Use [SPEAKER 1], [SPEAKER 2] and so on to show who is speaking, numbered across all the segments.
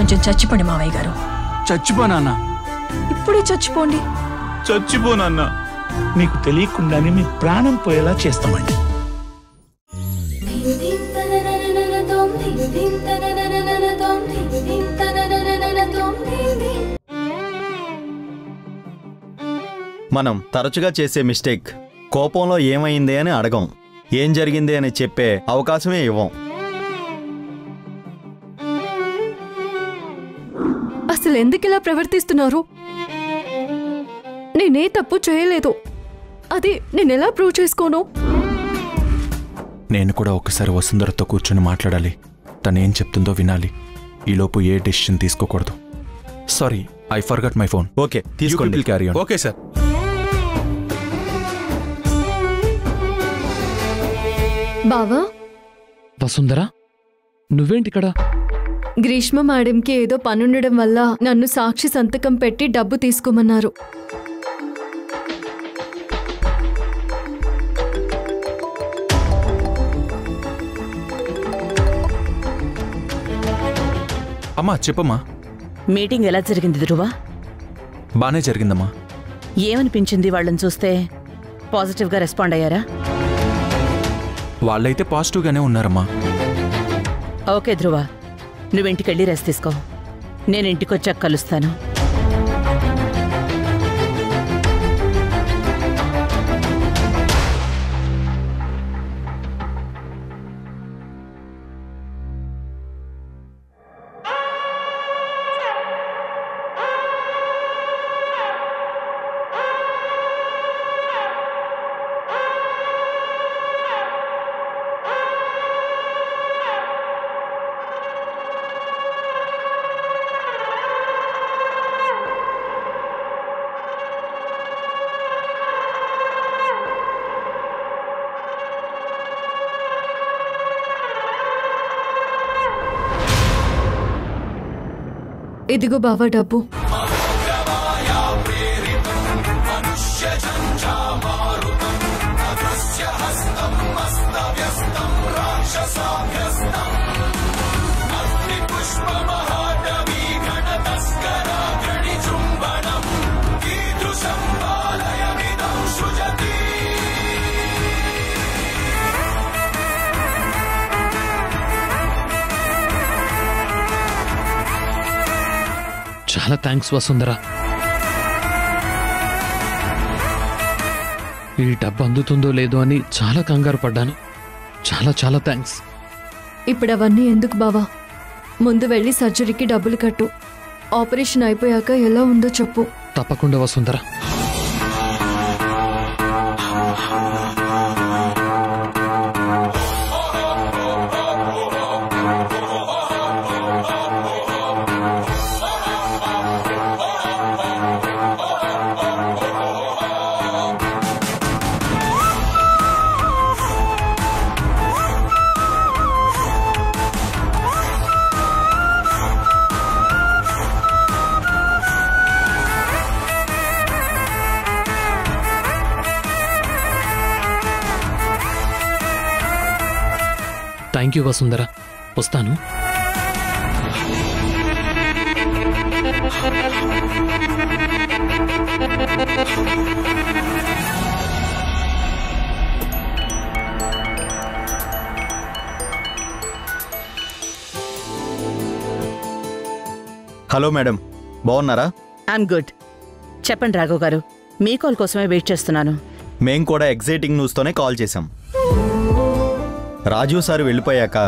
[SPEAKER 1] కొంచెం చచ్చిపోండి మావయ్య గారు.
[SPEAKER 2] చచ్చిపోనా?
[SPEAKER 1] ఇప్పుడే చచ్చిపోండి.
[SPEAKER 2] చచ్చిపోనన్నా. మీకు తెలియకుండానే మీ ప్రాణం పోయేలా చేస్తామండి.
[SPEAKER 3] మనం తరచుగా చేసే మిస్టేక్ కోపంలో ఏమైంది అని అడగం, ఏం జరిగింది అని చెప్పే అవకాశమే ఇవ్వం.
[SPEAKER 4] అసలు ఎందుకు ఇలా ప్రవర్తిస్తున్నారు? నేనే తప్పు చేయలేదు. అది నేనెలా ప్రూవ్ చేసుకోను?
[SPEAKER 2] నేను కూడా ఒకసారి వసుంధరతో కూర్చొని మాట్లాడాలి. తనేం చెప్తుందో వినాలి. ఈలోపు ఏ డెసిషన్ తీసుకోకూడదు. Sorry, I forgot my phone.
[SPEAKER 3] Okay, తీసుకోండి.
[SPEAKER 2] Carry on. Okay sir.
[SPEAKER 4] బావా,
[SPEAKER 5] వసుంధర, నువ్వేంటిక్కడ?
[SPEAKER 4] గ్రీష్మ మేడంకి ఏదో పనుండడం వల్ల నన్ను సాక్షి సంతకం పెట్టి డబ్బు తీసుకోమన్నారు.
[SPEAKER 2] అమ్మా చెప్పమ్మా.
[SPEAKER 6] మీటింగ్ ఎలా జరిగింది ధ్రువ?
[SPEAKER 2] బానే జరిగిందమ్మా.
[SPEAKER 6] ఏమనిపించింది వాళ్ళని చూస్తే? పాజిటివ్గా రెస్పాండ్ అయ్యారా?
[SPEAKER 2] వాళ్ళైతే పాజిటివ్గానే ఉన్నారమ్మా.
[SPEAKER 6] ఓకే ధ్రువ, నువ్వింటికెళ్ళి రెస్ట్ తీసుకో. నేను ఇంటికొచ్చాక కలుస్తాను.
[SPEAKER 4] ఇదిగో బావా డబ్బు.
[SPEAKER 5] చాలా థ్యాంక్స్ వసుంధర. ఈ డబ్బు అందుతుందో లేదో అని చాలా కంగారు పడ్డాను. చాలా చాలా థ్యాంక్స్.
[SPEAKER 4] ఇప్పుడు అవన్నీ ఎందుకు బావా? ముందు వెళ్ళి సర్జరీకి డబ్బులు కట్టు. ఆపరేషన్ అయిపోయాక ఎలా ఉందో చెప్పు.
[SPEAKER 5] తప్పకుండా వసుంధర. Thank you Vasundhara. వస్తాను.
[SPEAKER 3] హలో మేడం, బాగున్నారా?
[SPEAKER 6] I'm good. చెప్పండి రాఘవ్ గారు, మీ కాల్ కోసమే వెయిట్ చేస్తున్నాను.
[SPEAKER 3] మేం కూడా ఎగ్జైటింగ్ న్యూస్తోనే కాల్ చేశాం. రాజీవ్ సార్ వెళ్ళిపోయాక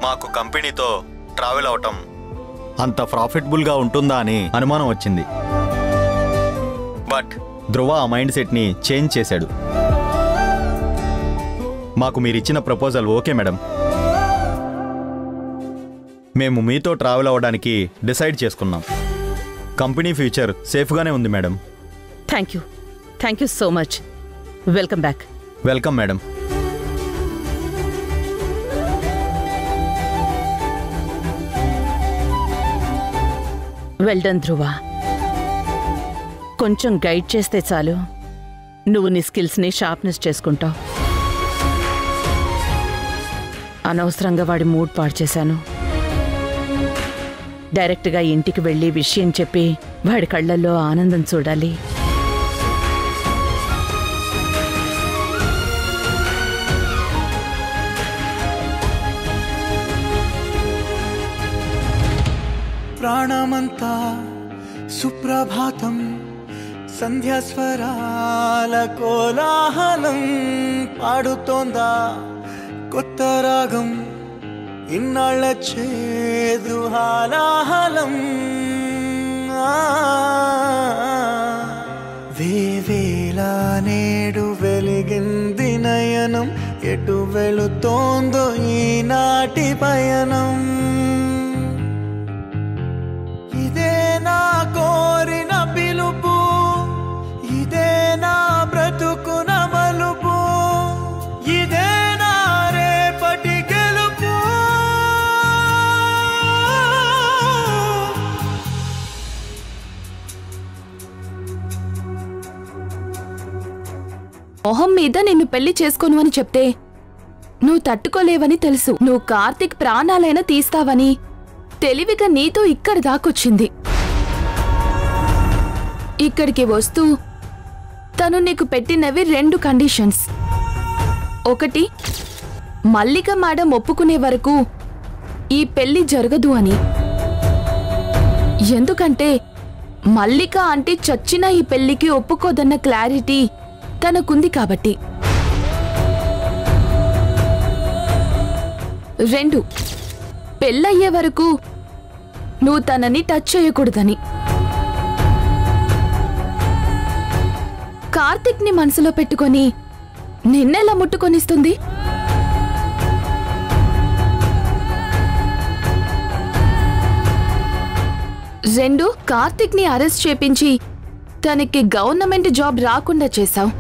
[SPEAKER 3] మాకు కంపెనీతో ట్రావెల్ అవటం అంత ప్రాఫిటబుల్గా ఉంటుందా అని అనుమానం వచ్చింది. బట్ ధ్రువ ఆ మైండ్ సెట్ని చేంజ్ చేశాడు. మాకు మీరిచ్చిన ప్రపోజల్ ఓకే మేడం. మేము మీతో ట్రావెల్ అవ్వడానికి డిసైడ్ చేసుకున్నాం. కంపెనీ ఫ్యూచర్ సేఫ్గానే ఉంది madam.
[SPEAKER 6] Thank you so much. Welcome back.
[SPEAKER 3] Welcome madam.
[SPEAKER 6] Well done Dhruva. కొంచెం గైడ్ చేస్తే చాలు, నువ్వు నీ స్కిల్స్ని షార్ప్నెస్ చేసుకుంటావు. అనవసరంగా వాడి మూడ్ పాడు చేశాను. డైరెక్ట్గా ఇంటికి వెళ్ళి విషయం చెప్పి వాడి కళ్ళల్లో ఆనందం చూడాలి.
[SPEAKER 7] ప్రాణమంతా సుప్రభాతం సంధ్యాస్వరాల కోలాహలం పాడుతోందా కొత్త రాగం ఇన్నాళ్ళ చేదు హాలాహలం. వేవేలా నేడు వెలిగింది నయనం ఎటు వెళుతోందో ఈనాటి పయనం. ఇదే నా కోరిన పిలుపు ఇదే నా బ్రతుకున మలుపు ఇదే నా రేపటి గెలుపు.
[SPEAKER 8] మొహం మీద నిన్ను పెళ్లి చేసుకోను అని చెప్తే నువ్వు తట్టుకోలేవని తెలుసు. నువ్వు కార్తిక్ ప్రాణాలైనా తీస్తావని తెలివిగా నీతో ఇక్కడ దాకొచ్చింది. ఇక్కడికి వస్తూ తను నీకు పెట్టినవి 2 కండిషన్స్. ఒకటి, మల్లిక మేడం ఒప్పుకునే వరకు ఈ పెళ్లి జరగదు అని. ఎందుకంటే మల్లిక అంటే చచ్చినా ఈ పెళ్లికి ఒప్పుకోదన్న క్లారిటీ తనకుంది కాబట్టి. 2, పెళ్ళయ్యే వరకు నువ్వు తనని టచ్ చేయకూడదని. కార్తిక్ ని మనసులో పెట్టుకొని నిన్నెలా ముట్టుకొనిస్తుంది? రెండు, కార్తిక్ ని అరెస్ట్ చేపించి తనకి గవర్నమెంట్ జాబ్ రాకుండా చేశావు.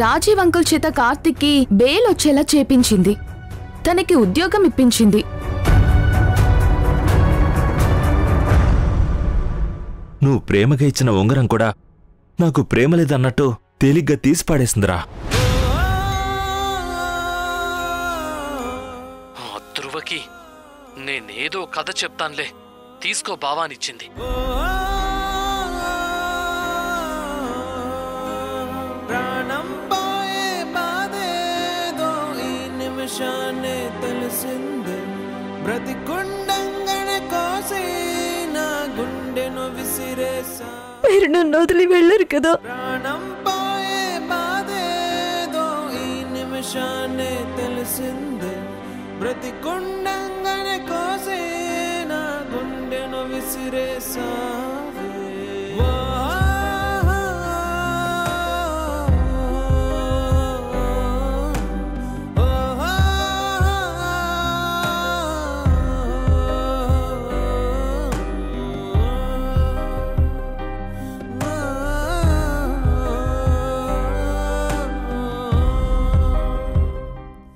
[SPEAKER 8] రాజీవ్ అంకుల్ చేత కార్తిక్ కి బెయిల్ వచ్చేలా చేపించింది, తనకి ఉద్యోగం ఇప్పించింది.
[SPEAKER 9] నువ్వు ప్రేమగా ఇచ్చిన ఉంగరం కూడా నాకు ప్రేమ లేదన్నట్టు తేలిగ్గా తీసి పాడేసిందిరా.
[SPEAKER 5] ధ్రువకి నేనేదో కథ చెప్తాన్లే, తీసుకో బావానిచ్చింది.
[SPEAKER 7] తెలిసింది బ్రతికుండంగానే కోసి నా గుండెను విసిరేసా.
[SPEAKER 4] మీరు నన్ను వదిలి వెళ్ళరు కదా.
[SPEAKER 7] ప్రాణం పోయే బాధేదో ఈ నిమిషాన్ని తెలిసింది బ్రతికుండంగానే కోసి నా గుండెను విసిరేసా.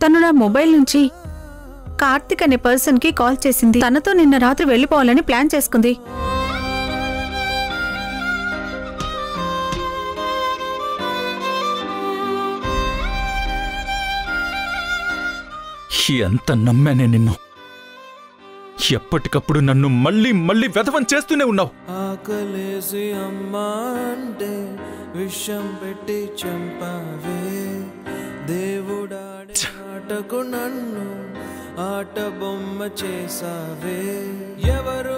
[SPEAKER 1] తను నా మొబైల్ నుంచి కార్తిక్ అనే పర్సన్ కి కాల్ చేసింది. తనతో నిన్న రాత్రి వెళ్లిపోవాలని ప్లాన్ చేసుకుంది.
[SPEAKER 2] ఎంత నమ్మానే నిన్ను. ఎప్పటికప్పుడు నన్ను మళ్ళీ మళ్ళీ వెధవం చేస్తూనే ఉన్నావు.
[SPEAKER 7] ఆకలేసి అమ్మా అంటే విషం పెట్టి చంపావే. దేవుడాడి ఆటకు నన్ను ఆట బొమ్మ చేసావే. ఎవరు